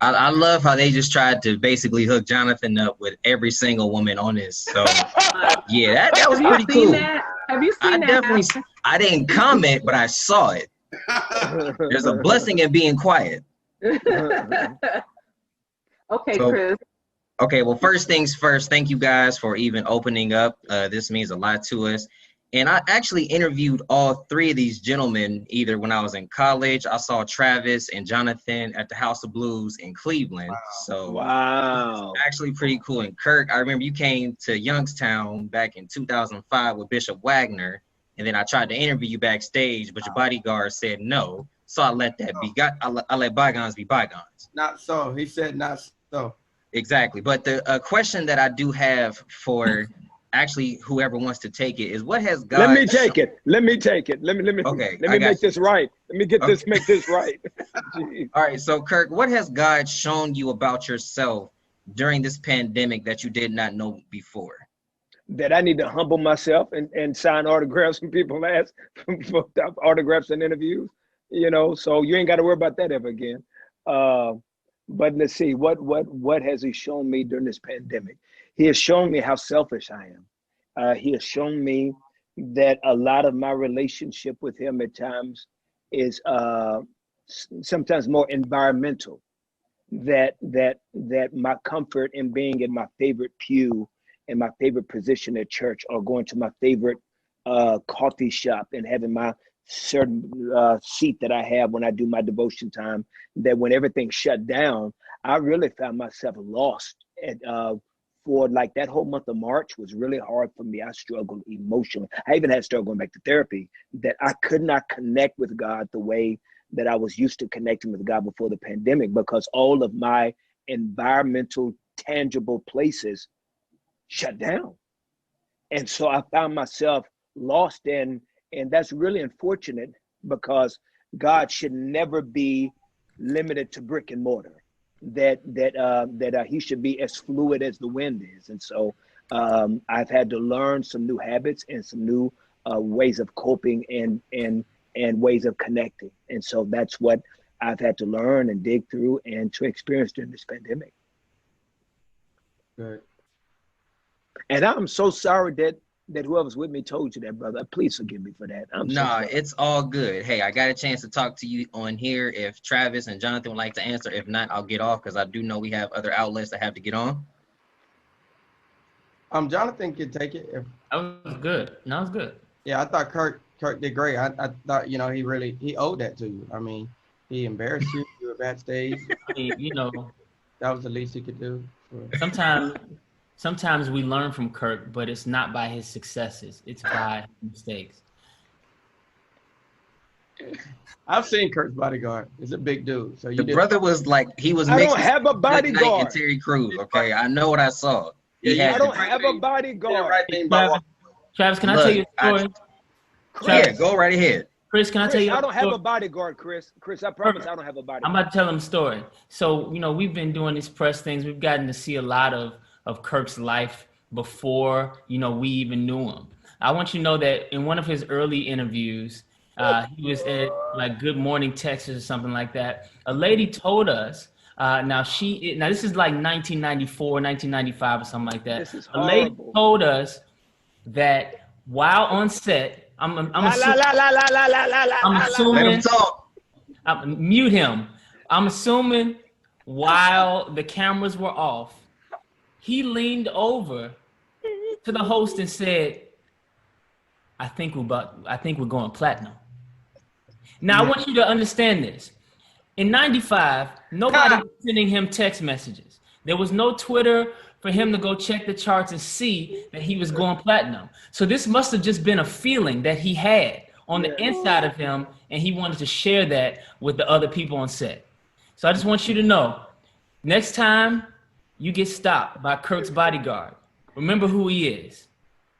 I love how they just tried to basically hook Jonathan up with every single woman on this. So yeah, that was pretty cool. Have you seen that? I didn't comment, but I saw it. There's a blessing in being quiet. Okay, so, Chris. Okay, well, first things first, thank you guys for even opening up. This means a lot to us. And I actually interviewed all three of these gentlemen, either when I was in college. I saw Travis and Jonathan at the House of Blues in Cleveland. So wow, it's actually pretty cool. And Kirk, I remember you came to Youngstown back in 2005 with Bishop Wagner. And then I tried to interview you backstage, but your bodyguard said no. So I let that be. I let bygones be bygones. Not so. He said not so. Exactly. But the question that I do have for actually whoever wants to take it is, what has God... Let me take it. Let me okay, let me make this right. Let me get this, make this right. All right, so Kirk, what has God shown you about yourself during this pandemic that you did not know before? That I need to humble myself and sign autographs when people ask for autographs and interviews, you know, so you ain't got to worry about that ever again. But let's see, what has he shown me during this pandemic? He has shown me how selfish I am. He has shown me that a lot of my relationship with him at times is sometimes more environmental. That my comfort in being in my favorite pew and my favorite position at church, or going to my favorite coffee shop and having my certain seat that I have when I do my devotion time, that when everything shut down, I really found myself lost for like that whole month of March was really hard for me. I struggled emotionally. I even had to start going back to therapy, that I could not connect with God the way that I was used to connecting with God before the pandemic, because all of my environmental, tangible places shut down. And so I found myself lost in, and that's really unfortunate, because God should never be limited to brick and mortar. That he should be as fluid as the wind is. And so I've had to learn some new habits and some new ways of coping and ways of connecting. And so that's what I've had to learn and dig through and to experience during this pandemic. Good. And I'm so sorry that whoever's with me told you that, brother. Please forgive me for that. Nah, it's all good. Hey, I got a chance to talk to you on here. If Travis and Jonathan would like to answer, if not, I'll get off, because I do know we have other outlets that have to get on. Jonathan can take it. That was good. No, it's good. Yeah, I thought Kirk did great. I thought, you know, he owed that to you. I mean, he embarrassed you. You were backstage. I mean, you know, that was the least he could do. Sometimes we learn from Kirk, but it's not by his successes. It's by mistakes. I've seen Kirk's bodyguard. He's a big dude. So the brother was like, he was I don't have a bodyguard. And Terry Crews, okay? I know what I saw. I don't have a bodyguard. Travis, can I tell you a story? Yeah, go right ahead. Chris, can I tell you? I don't have a bodyguard, Chris. Chris, I promise I don't have a bodyguard. I'm about to tell him a story. So, you know, we've been doing these press things. We've gotten to see a lot of Kirk's life before, you know, we even knew him. I want you to know that in one of his early interviews, he was at like Good Morning Texas or something like that. A lady told us, now this is like 1994, 1995 or something like that. This is a lady told us that while on set, mute him. I'm assuming while the cameras were off, he leaned over to the host and said, I think we're going platinum. Now, I want you to understand this. In 95, nobody was sending him text messages. There was no Twitter for him to go check the charts and see that he was going platinum. So this must have just been a feeling that he had on the inside of him, and he wanted to share that with the other people on set. So I just want you to know, next time you get stopped by Kirk's bodyguard, remember who he is.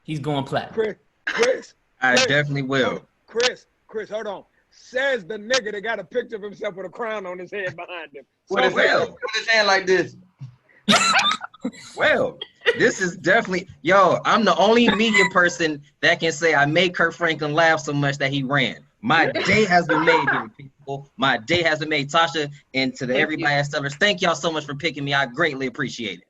He's going platinum. Chris, I definitely will. Chris, hold on. Says the nigga that got a picture of himself with a crown on his head behind him. Put his hand like this. Well, this is definitely, I'm the only media person that can say I made Kirk Franklin laugh so much that he ran. My day has been made here. My day has been made. Tasha, and to everybody at Stellars, thank y'all so much for picking me. I greatly appreciate it.